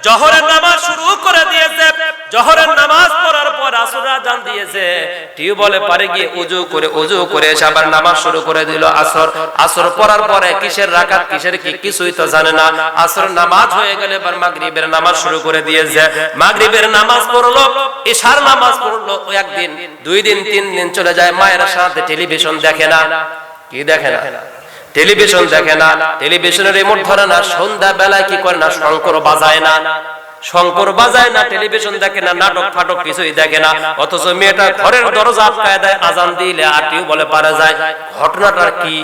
জোহরের নামাজ শুরু করে দিয়েছে। জোহরের নামাজ পড়ার পর আসরের আযান দিয়েছে। টিউবওয়েলে পারে গিয়ে ওযু করে এসে আবার নামাজ শুরু করে দিল। আসর পড়ার পরে কিসের রাকাত কিসের কি কিছুই তো জানে না। আসর নামাজ হয়ে গেলে এবার মাগরিবের নামাজ শুরু করে দিয়েছে। মাগরিবের নামাজ পড়লো, ইশার নামাজ পড়লো। ওই একদিন, 2 দিন, 3 দিন চলে যায়, মায়ের সাথে টেলিভিশন দেখে না। কি দেখে না? টেলিভিশন দেখে না। টেলিভিশনের রিমোট ধরে না। সন্ধ্যা বেলায় কি করে না, শঙ্কর বাজায় না। শঙ্কর বাজায় না, টেলিভিশন দেখে না, নাটক ফাটক কিছুই দেখে না। অথচ মেয়েটা ঘরের দরজা আটকায় দেয়, আজান দিলে আর টিউবওয়েলে পারে যায়। ঘটনাটা কি?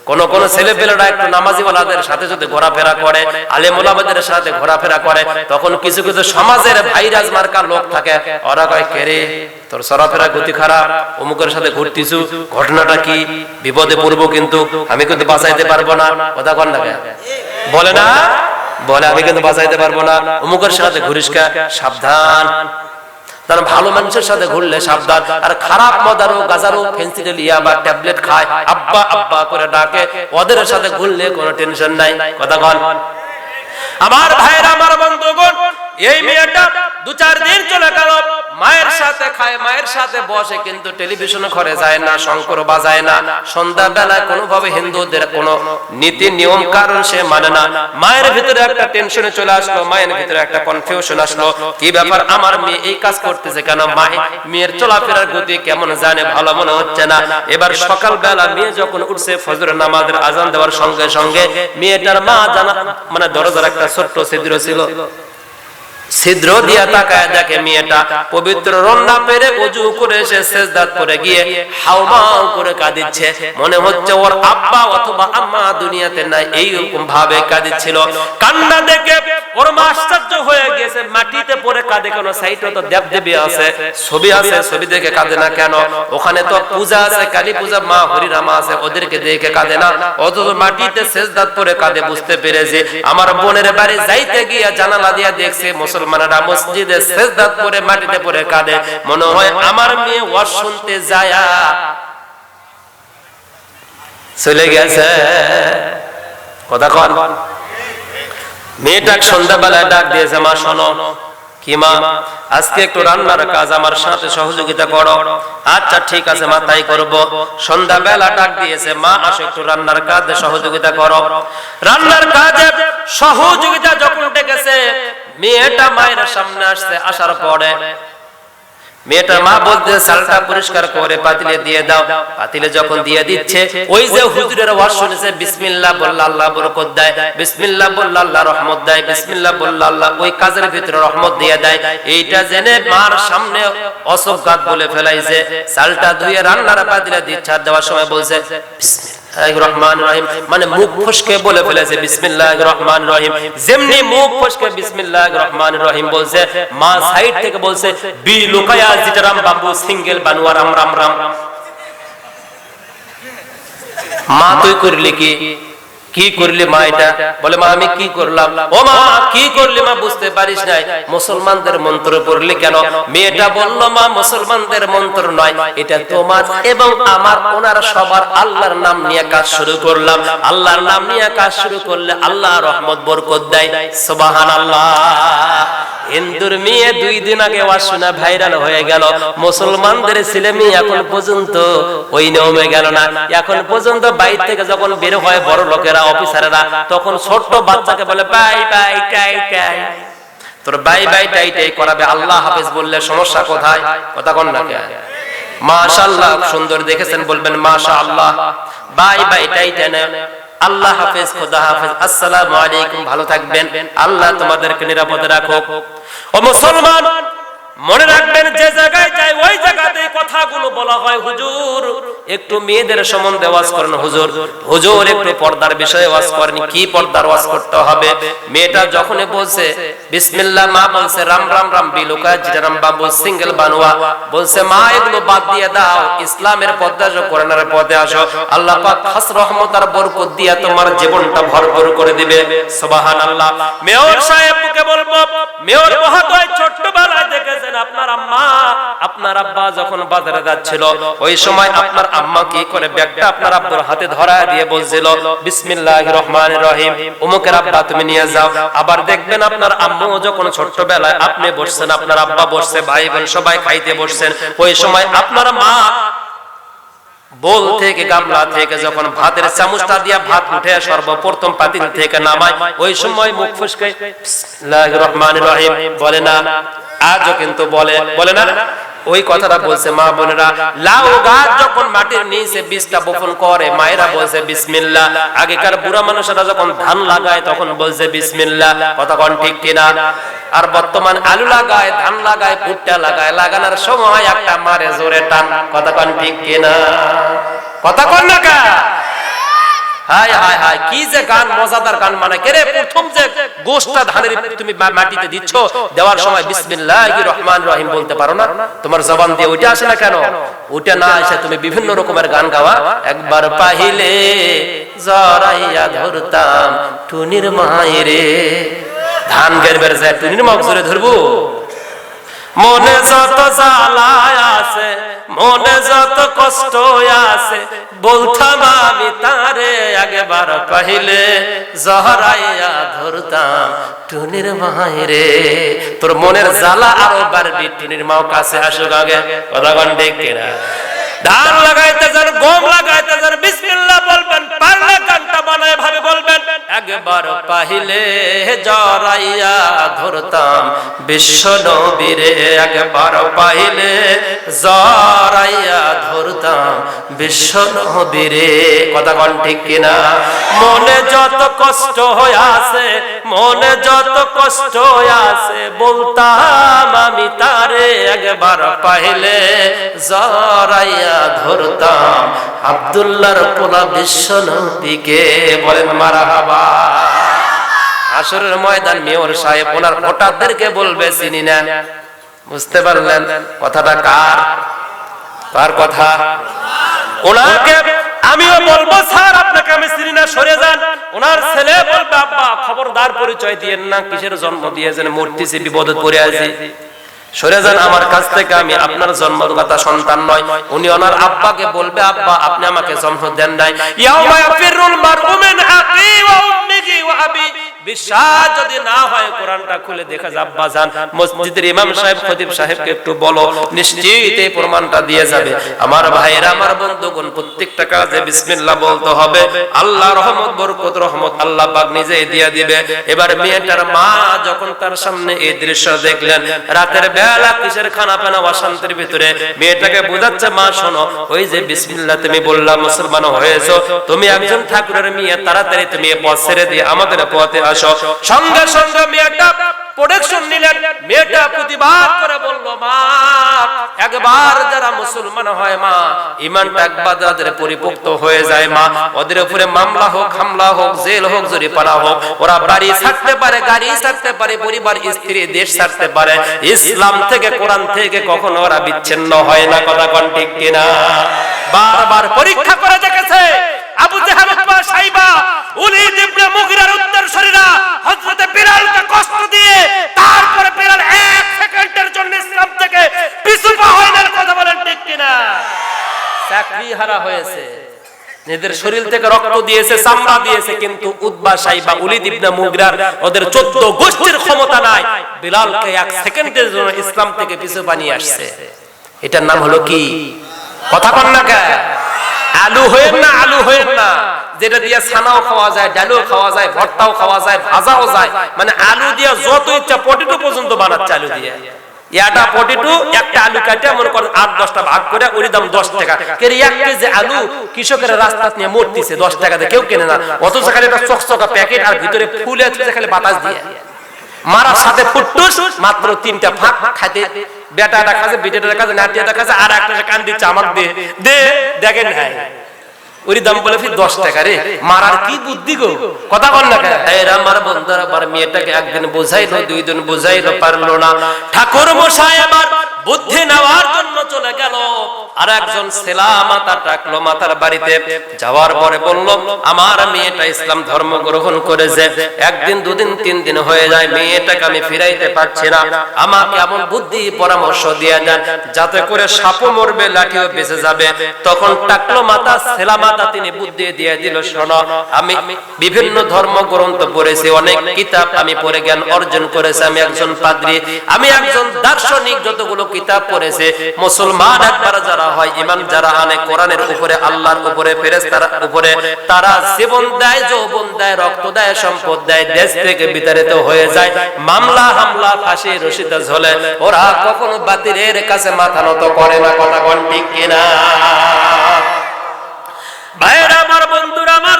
কোন ছেলেপেলেরা একটু নামাজিওয়ালাদের সাথে যদি ঘোরাফেরা করে, আলেম ওলামাদের সাথে ঘোরাফেরা করে, তখন কিছু কিছু সমাজের ভাইরাস মার্কা লোক থাকে। ওরা কয়, কে রে, তোর চলাফেরা গতি খারাপ, অমুকের সাথে ঘুরতিছু, ঘটনাটা কি? বিপদে পড়বো, কিন্তু আমি কিন্তু বাঁচাইতে পারবো না। কথা কন না বলে না, বলে আমি কিন্তু বাঁচাইতে পারবো না, অমুকের সাথে ঘুরিস কা, সাবধান। তারা ভালো মানুষের সাথে ঘুরলে সাবধান। আর খারাপ মদারু গাজারু ফেন্সিডিল ইয়াবা ট্যাবলেট খায়, আব্বা আব্বা করে ডাকে, ওদের সাথে ঘুরলে কোনো টেনশন নাই। কথা বল আমার ভাইরা, আমার বন্ধুগণ, এই মেয়েটা 2-4 দিন চলে গেল, মায়ের সাথে খায়, মায়ের সাথে বসে, কিন্তু টেলিভিশন ঘরে যায় না, শঙ্কর বাজায় না। সন্ধ্যা বেলায় কোনোভাবে হিন্দুদের কোন নীতি নিয়ম কারণ সে মানে না। মায়ের ভিতরে একটা টেনশনে চলে আসলো, মায়ের ভিতরে একটা কনফিউশন আসলো, কি ব্যাপার, আমার মেয়ে এই কাজ করতেছে কেন? মেয়ের চলাফেরার গতি কেমন জানে, ভালো মনে হচ্ছে না। এবার সকাল বেলা মেয়ে যখন উঠছে, ফজরের নামাজের আজান দেওয়ার সঙ্গে সঙ্গে মেয়েটার মা জানা মানে দরজার একটা ছোট্ট ছিদ্র ছিল, ছিদ্র দিয়া তাকায় দেখে মেয়েটা পবিত্র রন্না পেরে ওযু করে এসে সিজদা করে গিয়ে হাওমাও করে কাঁদিচ্ছে। মনে হচ্ছে ওর আব্বা অথবা আম্মা দুনিয়াতে নাই, এইরকম ভাবে কাঁদিচ্ছিল। কান্না দেখে ওর মা আশ্চর্য হয়ে গেছে, মাটিতে পড়ে কাঁদে কেন? সাইডে তো দেবদেবী আছে, ছবি আছে, ছবি দেখে কাঁদে না কেন? ওখানে তো পূজা আছে, কালী পূজা, মা হরিনামা আছে, ওদেরকে দেখে কাঁদে না, অথচ মাটিতে সিজদা করে কাঁদে। বুঝতে পেরেছে আমার বোনের বাড়ি যাইতে গিয়া জানালা দিয়া দেখছে মুসলমানরা মসজিদে সিজদা করে মাটিতে পড়ে কাঁদে। মনে হয় আমার মেয়ে ওয়াজ শুনতে যায় চলে গেছে। কথা কন। মেয়েটা সন্ধ্যাবেলায় ডাক দিয়েছে, মা শোনো। কি মা? আজকে একটু রান্নার কাজ আমার সাথে সহযোগিতা করো। আচ্ছা ঠিক আছে মা, তাই করব। সন্ধ্যাবেলা ডাক দিয়েছে, মা আসো একটু রান্নার কাজে সহযোগিতা করো। রান্নার কাজে সহযোগিতা যখন ডেকেছে, মেয়েটা মায়ের সামনে আসছে। আসার পরে মেয়েটার মা বলতে, চালটা পরিষ্কার করে পাতিলে দিয়ে দাও। পাতিলে যখন দিয়ে দিচ্ছে, ওই যে হুজুরের ওয়াজ শুনেছে, বিসমিল্লাহ বললে আল্লাহ বরকত দেয়, বিসমিল্লাহ বললে আল্লাহ রহমত দেয়, বিসমিল্লাহ বললে আল্লাহ ওই কাজের ভিতরে রহমত দিয়ে দেয়। এইটা জেনে মার সামনে অসবগাত বলে ফেলাইছে। চালটা ধুয়ে রান্নার পাতিলে দিচ্ছে, আর দেওয়ার সময় বলছে বিসমিল্লাহির রহমানির রহিম, মানে মুখ ফসকে বলে ফেলেছে বিসমিল্লাহির রহমানির রহিম। যেমনি মুখ ফসকে বিসমিল্লাহির রহমানির রহিম বলছে, মা সাইড থেকে বলছে, বি লুকায়া জিটারাম বাবু সিঙ্গেল বানুয়া রাম রাম রাম। মা তুই করলি কি? কি করলি মা এটা? বলে মা আমি কি করলাম? ও মা কি করলি মা? বুঝতে পারিস নাই? মুসলমানদের মন্ত্র পড়লি কেন? মেয়েটা বলল, মা মুসলমানদের মন্ত্র নয়, এটা তোমার এবং আমার, ওনার সবার আল্লাহর নাম নিয়ে কাজ শুরু করলাম। আল্লাহর নাম নিয়ে কাজ শুরু করলে আল্লাহ রহমত বরকত দেয়। সুবহানাল্লাহ। হিন্দুর মেয়ে 2 দিন আগে ওয়াজ শোনা ভাইরাল হয়ে গেল, মুসলমানদের ছেলে মেয়ে এখন পর্যন্ত ওই নিয়মে গেল না। এখন পর্যন্ত বাইরে থেকে যখন বের হয় বড় লোকেরা, অফিসাররা, তখন ছোট্ট বাচ্চাকে বলে বাই বাই টাই টাই, তোর বাই বাই টাই টাই করাবে। আল্লাহ হাফেজ বললে সমস্যা কোথায়? কথা কোন না কে? মাশাআল্লাহ সুন্দর দেখেছেন বলবেন মাশাআল্লাহ। বাই বাই টাই টাই না, আল্লাহ হাফেজ, খোদা হাফেজ, আসসালামু আলাইকুম, ভালো থাকবেন, আল্লাহ তোমাদেরকে নিরাপদে রাখুক। ও মুসলমান, মনে রাখবেন যে জায়গায় যায় ওই জায়গাতেই কথাগুলো বলা হয়। হুজুর একটু মেয়েদের সম্বন্ধে ওয়াজ করেন, হুজুর হুজুর একটু পর্দার বিষয়ে ওয়াজ করেন। কি পর্দার ওয়াজ করতে হবে? মেয়েটা যখনই বলছে বিসমিল্লাহ, মা বলছে রাম রাম রাম, বিলুকা জিরাম বাবু সিঙ্গেল বানুয়া, বলছে মা এগুলো বাদ দিয়ে দাও, ইসলামের পর্দা আসো, কোরআনের পর্দায় আসো, আল্লাহ পাক খাস রহমত আর বরকত দিয়া তোমার জীবনটা ভরপুর করে দিবে। সুবহানাল্লাহ। মেয়র সাহেবকে বলবো, মেয়র মহোদয় ছোট্টবেলায় দেখেছেন দেখবেন আপনার আম্মা আপনার আব্বা যখন বাজারে যাচ্ছিল ওই সময় আপনার আম্মা কি করে ব্যাগটা আপনার আব্বুর হাতে ধরায় দিয়ে বলছিল বিসমিল্লাহির রহমানির রহিম, অমুকের আব্বা তুমি নিয়ে যাও। আবার দেখবেন আপনার আম্মু যখন ছোট্টবেলায় আপনি বসছেন, আপনার আব্বা বসছে, ভাই বোন সবাই খাইতে বসছেন, ওই সময় আপনার মা বোল থেকে গামলা থেকে যখন ভাতের চামচটা দিয়া ভাত উঠে সর্বপ্রথম পাতিল থেকে নামায়, ওই সময় মুখ ফসকে বিসমিল্লাহির রহমানির রহিম বলে না। আজও কিন্তু বলে না। ওই কথাটা বলছে মা বোনেরা। লাউ গাছ যখন মাটির নিচে বীজটা বপন করে মায়েরা বলছে বিসমিল্লাহ। আগেকার বুড়া মানুষেরা যখন ধান লাগায় তখন বলছে বিসমিল্লাহ। কথা কোন ঠিক কিনা? আর বর্তমান আলু লাগায়, ধান লাগায়, ভুট্টা লাগায়, লাগানোর সময় একটা মারে জোরে টান। কথা কোন ঠিক কিনা? কথা কোন না কা? হায় হায় হায়, কি যে গান, মজাদার গান। মানে কেরে প্রথম যে গোশটা ধানের তুমি মাটিতে দিচ্ছ, দেওয়ার সময় বিসমিল্লাহির রহমানির রহিম বলতে পারো না? তোমার জবান দিয়ে ওইটা আসে না কেন? ওইটা না এসে তুমি বিভিন্ন রকমের গান গাওয়া। একবার পাহিলে জরাইয়া ধরতাম টুনির মায়েরে, ধান বের যায় টুনির মাও জোরে ধরবো। মনে যত জ্বালায় আছে, মনে যত কষ্ট আছে, বলতাম আমি তারে একবার পাহিলে জহরাইয়া ধরতাম টুনির মায়েরে। তোর মনের জ্বালা আরো বাড়বি, টুনির মাও কাছে আসুক আগে। কথা কোন ঠিক কিনা? ধান লাগাইতে যান, গম লাগাইতে যান, বিসমিল্লাহ বলবেন। পারলে গানটা বানায় ভাবে বলবেন, একবার পাহিলে জরাইয়া ধরতাম বিশ্ব নবীরে, একবার পাহিলে জরাইয়া ধরতাম বিশ্ব নবীরে। কথা কোন ঠিক কিনা? মনে যত কষ্ট হয়ে আছে, মনে যত কষ্ট হয়ে আছে, বলতাম আমি তারে একবার পাহিলে জরাইয়া ধরতাম আব্দুল্লাহর পোলা বিশ্ব নবীকে। বলেন মারহাবা। হাসরের ময়দান মেয়র সাহেব ওনার ভোটারদেরকে বলবে চিনি না। বুঝতে পারলেন কথাটা কার? কার কথা? ওনাকে আমিও বলবো স্যার আপনাকে আমি চিনি না, সরে যান। ওনার ছেলে বলবে আব্বা খবরদার পরিচয় দিয়েন না, কিসের জন্ম দিয়েছেন, মূর্তিতে বিপদে পড়ে আছি, সরে যান আমার কাছ থেকে, আমি আপনার জন্মদাতা সন্তান নয়। উনি ওনার আব্বাকে বলবে আব্বা আপনি আমাকে জন্ম দেন নাই। ইয়াউমা ইয়াফিরুল মারউ মিন আখি ওয়া উম্মিহি ওয়া আবি। বিশ্বাস যদি না হয় কোরআনটা খুলে দেখা যাবে। আব্বা জান মসজিদের ইমাম সাহেব খতিব সাহেবকে একটু বলো, নিশ্চিত এই প্রমাণটা দিয়ে যাবে। আমার ভাইরা, আমার বন্ধুগণ, প্রত্যেকটা কাজে বিসমিল্লাহ বলতে হবে। আল্লাহ রহমত বরকত রহমত আল্লাহ পাক নিজেই দিয়ে দিবে। এবার মেয়েটার মা যখন তার সামনে এই দৃশ্য দেখলেন, রাতের বেলা কিসের খানা পানা অশান্তির ভিতরে মেয়েটাকে বোঝাচ্ছে মা শোনো, ওই যে বিসমিল্লাহ তুমি বললা মুসলমান হয়েছো, তুমি একজন ঠাকুরের মেয়ে, তাড়াতাড়ি তুমি পথ ছেড়ে দিয়ে আমাদের পথে আসো। সঙ্গে সঙ্গে মেয়েটা প্রোটেকশন নিলেন। মেয়েটা প্রতিবাদ করে বলল মা একবার যারা মুসলমান হয় মা, ঈমানটা একবার যাদের পরিপক্ত হয়ে যায় মা, ওদের উপরে মামলা হোক, হামলা হোক, জেল হোক, জরিমানা হোক, ওরা বাড়ি ছাড়তে পারে, গাড়ি ছাড়তে পারে, পরিবার, স্ত্রী, দেশ ছাড়তে পারে, ইসলাম থেকে, কোরআন থেকে কখনো ওরা বিচ্ছিন্ন হয় না। কথা কোন ঠিক কিনা? বারবার পরীক্ষা করে দেখেছে আবু জাহেল, উতবা, সাইবা, ওলীদ ইবনে মুগিরার উত্তরসূরিরা হযরত বিলালকে কষ্ট দিয়ে তারপরে বিলাল এক সেকেন্ডের জন্য ইসলাম থেকে পিছু পা হয় না। কথা বলেন ঠিক কিনা? চাকরি হারা হয়েছে, নিজের শরীর থেকে রক্ত দিয়েছে, চামড়া দিয়েছে, কিন্তু উতবা, সাইবা, ওলীদ ইবনে মুগিরার ওদের 14 গোষ্ঠীর ক্ষমতা নাই বিলালকে এক সেকেন্ডের জন্য ইসলাম থেকে পিছু বানিয়ে আসছে। এটার নাম হলো কি? কথা বল না কে? আলু হয়েন না, আলু হয়েন না, যেটা দিয়ে ছানাও খাওয়া যায়, ডালও খাওয়া যায়, ভর্তাও খাওয়া যায়, ভাজাও যায়। মানে আলু দিয়ে যত ইচ্ছা পটেটো পর্যন্ত বানাচ্ছে আলু দিয়ে। এটা পটেটো একটা আলু কাটে মনে করেন 8-10টা ভাগ করে, ওর দাম 10 টাকা। কেন 1 কেজি আলু কৃষকের রাস্তা নিয়ে মরতেছে 10 টাকাতে, কেউ কেনে না। অথচ খালি একটা চকচকা প্যাকেট আর ভিতরে ফুলে আছে খালি বাতাস দিয়ে। মারার সাথে ফুটটুস মাত্র 3টা ফাঁক খাইতে, বেটাটা কাছে, বিটেটার কাছে, নাটিয়াটার কাছে, আর একটা কান দিচ্ছে আমার দে দে, দেখেন নাই ওর দাম বলে ফির 10 টাকা রে। মারার কি বুদ্ধি গো? কথা বল না কেন? আমার বন্ধুরা আবার মেয়েটাকে একদিন বোঝাইলো, 2 দিন বোঝাইলো, পারলো না। ঠাকুর মশাই আবার বুদ্ধি নেওয়ার জন্য চলে গেল। আর একজন ছেলা মাথা টাকলো মাতার বাড়িতে যাওয়ার পরে বলল, আমার মেয়েটা ইসলাম ধর্ম গ্রহণ করেছে, একদিন দুদিন তিন দিন হয়ে যায়, মেয়েটাকে আমি ফিরাইতে পারছি না, আমাকে এমন বুদ্ধি পরামর্শ দিয়ে দেন যাতে করে সাপও মরবে লাঠিও বেঁচে যাবে। তখন টাকলো মাতা ছেলা মাতা তিনি বুদ্ধি দিয়ে দিল, শোনো, আমি বিভিন্ন ধর্ম গ্রন্থ পড়েছি, অনেক কিতাব আমি পড়ে জ্ঞান অর্জন করেছি, আমি একজন পাদ্রী, আমি একজন দার্শনিক, যতগুলো কিতাব পড়েছে, মুসলমান একবার যারা হয়, ইমান যারা আনে কোরআনের উপরে, আল্লাহর উপরে, ফেরেশতার উপরে, তারা জীবন দেয়, যৌবন দেয়, রক্ত দেয়, সম্পদ দেয়, দেশ থেকে বিতাড়িত হয়ে যায়, মামলা হামলা ফাঁসি রশিতে ঝোলে, ওরা কখনো বাতিলের কাছে মাথা নত করে না। কথা কোন ঠিক কিনা? ভাইরা আমার, বন্ধুরা আমার,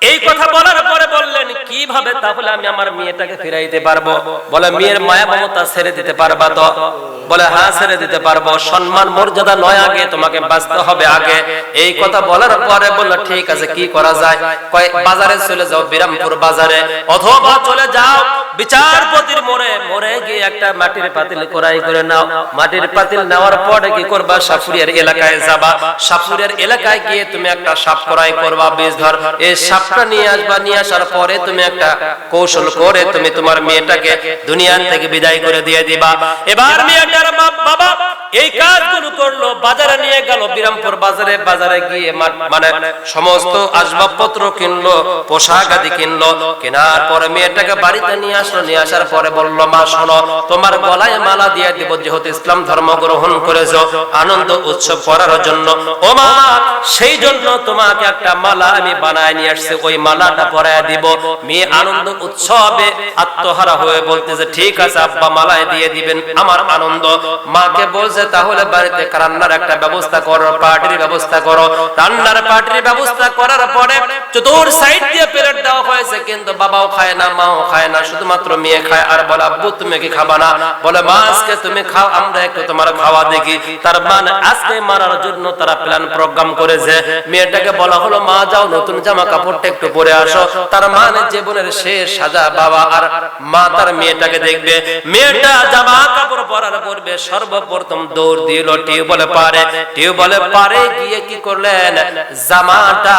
এই কথা বলার পরে বললেন, কিভাবে তাহলে আমি আমার মেয়েটাকে ফিরাইতে পারবো? বলে, মেয়ের মায়া মমতা ছেড়ে দিতে পারবা তো? বলে, হ্যাঁ ছেড়ে দিতে পারবো, সম্মান মর্যাদা নয় আগে, তোমাকে বাঁচতে হবে আগে। এই কথা বলার পরে বলল, ঠিক আছে, কি করা যায়? কয়, বাজারে চলে যাও, বিরামপুর বাজারে, অথবা চলে যাও বিচারপতির মোড়ে গিয়ে একটা মাটির পাতিল ক্রয় করে নাও। মাটির পাতিল নেওয়ার পরে কি করবা? সাপুরিয়ার এলাকায় যাবা, সাপুরিয়ার এলাকায় গিয়ে তুমি একটা সাপ ক্রয় করবা, বীজ ধর, এই সাপটা নিয়ে আসবা, নিয়ে আসার পরে তুমি একটা কৌশল করে তুমি তোমার মেয়েটাকে দুনিয়া থেকে বিদায় করে দিয়ে দিবা। এবার মেয়েটার বাবা এই কাজগুলো করলো, বাজারে নিয়ে গেল, বিরামপুর বাজারে, বাজারে গিয়ে মানে সমস্ত আসবাবপত্র কিনলো, পোশাক আদি কিনলো, কেনার পরে মেয়েটাকে বাড়িতে নিয়ে আসলো, নিয়ে আসার পরে বললো, মা শোনো, তোমার গলায় মালা দিয়ে দিব, যেহেতু ইসলাম ধর্ম গ্রহণ করেছো, আনন্দ উৎসব করার জন্য, ও মা, সেই জন্য তোমাকে একটা মালা আমি বানায় নিয়ে আসছি, ওই মালাটা পরায় দিব। মেয়ে আনন্দ উৎসবে আত্মহারা হয়ে বলতেছে, ঠিক আছে আব্বা, মালায় দিয়ে দিবেন, আমার আনন্দ। মাকে বলছে, তাহলে বাড়িতে রান্নার একটা ব্যবস্থা করো, পার্টির ব্যবস্থা করো। রান্নার পার্টির ব্যবস্থা করার পরে চতুর সাইড দিয়ে প্লেট দেওয়া হয়েছে, কিন্তু বাবাও খায় না, মাও খায় না, শুধুমাত্র মেয়ে খায়। আর বলে, আব্বু তুমি কি খাবা না? বলে, মা আজকে তুমি খাও, আমরা একটু তোমার খাওয়া দেখি। তার মানে আজকে মারার জন্য তারা প্ল্যান প্রোগ্রাম করেছে। মেয়েটাকে বলা হলো, মা যাও, নতুন জামা কাপড়টা একটু পরে আসো। তার মানে জীবনের শেষ সাজা বাবা আর মা তার মেয়েটাকে দেখবে। মেয়েটা জামা কাপড় পরার পূর্বে সর্বপ্রথম দৌড় দিল টিউবওয়েলে পারে। টিউবওয়েলে পারে গিয়ে কি করলেন? জামাটা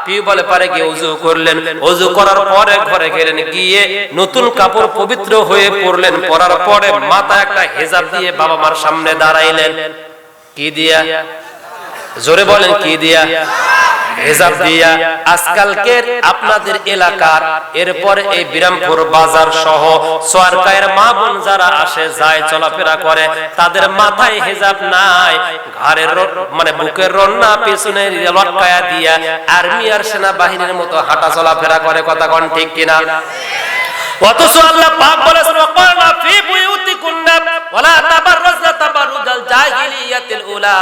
টিউবওয়েলে পারে গিয়ে ওযু করলেন। ওযু করার পরে ঘরে গেলেন, গিয়ে নতুন কাপড় পবিত্র হয়ে পরলেন। পরার পরে মাথায় একটা হিজাব দিয়ে বাবা মার সামনে দাঁড়াইলেন। কি দিয়া? জোরে বলেন, কি দিয়া? হিজাব দিয়া। আজকালকের আপনাদের এলাকার, এরপরে এই বিরামপুর বাজার সহ সোয়ারকায়ের মা বোন যারা আসে যায় চলাফেরা করে, তাদের মাথায় হিজাব নাই, ঘাড়ের মানে বুকের রন্না পেছনে লটকায়া দিয়া আর্মি আর সেনাবাহিনীর মতো হাঁটা চলাফেরা করে। কথা কোন ঠিক কিনা? অথচ আল্লাহ পাক বলেছেন, ওয়াকারনা ফি বুয়ুতিকুন্না ওয়ালা তাবাররাজনা তাবাররুজাল জাহিলিয়াতিল উলা।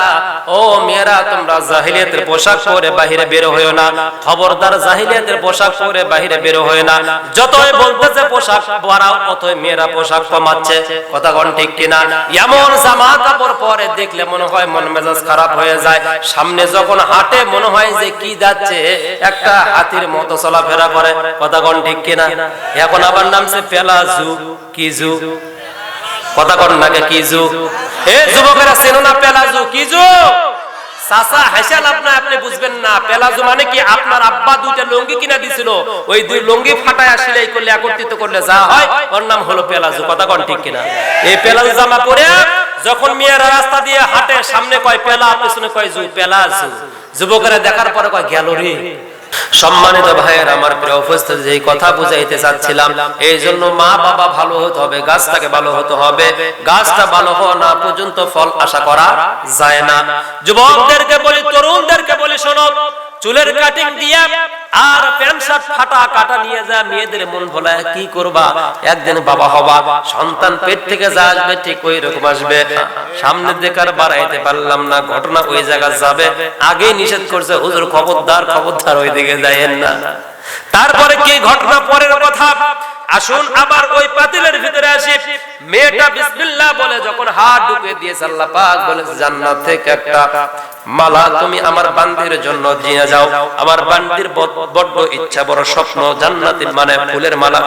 ও মেয়েরা, তোমরা জাহিলিয়াতের পোশাক পরে বাইরে বের হইও না। খবরদার, জাহিলিয়াতের পোশাক পরে বাইরে বের হইও না। যতই বলতেছে পোশাক বাড়াও, ততই মেয়েরা পোশাক কমাচ্ছে। কথা কোন ঠিক কিনা? এমন জামা কাপড় পরে দেখলে মনে হয় মন মেজাজ খারাপ হয়ে যায়। সামনে যখন হাঁটে মনে হয় যে কি যাচ্ছে, একটা হাতির মতো চলাফেরা করে। কথা কোন ঠিক কিনা? এখন আবার নামছে পেলাজু। কি জু? কথা কর না, কি জু? এ যুবকেরা চেনো না পেলাজু? কি জু? চাচা হাসা লাভ না, আপনি বুঝবেন না। পেলাজু মানে কি? আপনার আব্বা দুইটা লুঙ্গি কিনা দিছিল, ওই দুই লুঙ্গি ফাটায় সেলাই করলে একত্রিত করলে যা হয়, ওর নাম হলো পেলাজু। কথা কোন ঠিক কিনা? এই পেলাজু জামা পরে যখন মেয়েরা রাস্তা দিয়ে হাঁটে, সামনে কয় পেলা, পেছনে কয় জু, পেলাজু। যুবকেরা দেখার পরে কয় গেল রে। সম্মানিত ভাইয়ের আমার, প্রিয় উপস্থিতি, যেই কথা বুঝাইতে চাচ্ছিলাম, এই জন্য মা বাবা ভালো হতে হবে, গাছটাকে ভালো হতে হবে। গাছটা ভালো হওয়া না পর্যন্ত ফল আশা করা যায় না। যুবকদেরকে বলি, তরুণদেরকে বলি, শোনো, চুলের কাটিং দিয়া আর প্যান্ট শার্ট ফাটা কাটা নিয়ে যা মেয়েদের মন ভোলায় কি করবা? একদিন বাবা হবা, সন্তান পেট থেকে যা আসবে ঠিক ওই রকম আসবে। সামনে দেখার বাড়াইতে পারলাম না, ঘটনা ওই জায়গা যাবে। আগে নিষেধ করছে হুজুর, খবরদার খবরদার ওই দিকে যাইয়েন না। তারপরে কি ঘটনা? পরের কথা, আসুন আবার ওই পাতিলের ভিতরে আসি। মেয়েটা বিসমিল্লাহ বলে যখন হাত ঢুকে দিয়েছে, আল্লাহ পাক বলেছে জান্নাত থেকে একটা মালা তুমি আমার বান্দির জন্য দিয়ে যাও। আমার বান্দির বড় ইচ্ছা, বড় স্বপ্ন, জান্নাতের মানে ফুলের মালা,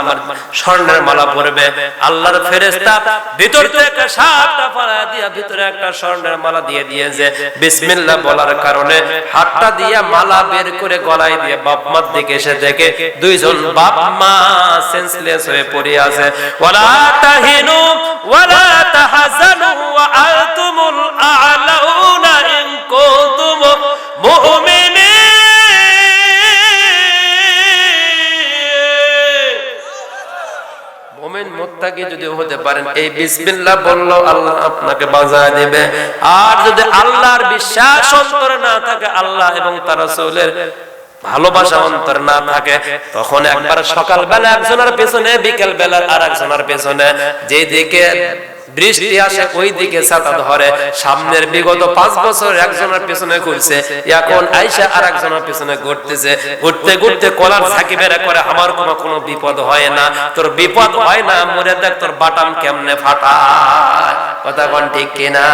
স্বর্ণের মালা পরবে। আল্লাহর ফেরেশতা ভিতর থেকে সাতটা ফাড়া দিয়া ভিতরে একটা স্বর্ণের মালা দিয়ে দিয়েছে। বিসমিল্লাহ বলার কারণে হাতটা দিয়া মালা বের করে গলায় দিয়ে বাপ মার দিকে এসে দেখে দুইজন বাপ মা সেন্সলেস হয়ে পড়ে আছে। ওয়ালা তাহিনু ওয়ালা তাহজানু ওয়া আনতুমুল আ'লাউনা ইন কুনতুম মুমিনিন। মুত্তাকি যদি হতে পারেন, এই বিসমিল্লাহ বললো আল্লাহ আপনাকে বাঁচায় দিবে। আর যদি আল্লাহর বিশ্বাস অন্তরে না থাকে, আল্লাহ এবং তার রাসূলের ভালোবাসা অন্তর না থাকে, তখন একবার সকাল বেলা একজনের পেছনে, বিকেল বেলা আর একজনের পেছনে, যেদিকে বৃষ্টি আসে ওই দিকে ছাতা ধরে। সামনের বিগত 5 বছর একজনের পেছনে ঘুরছে, এখন আইসা আর একজনের পেছনে ঘুরতেছে। ঘুরতে ঘুরতে কলার ঝাঁকি বেড়া করে, আমার কোনো বিপদ হয় না। তোর বিপদ হয় না, মরে দেখ তোর বাটাম কেমনে ফাটায়। কথা কোন ঠিক কিনা?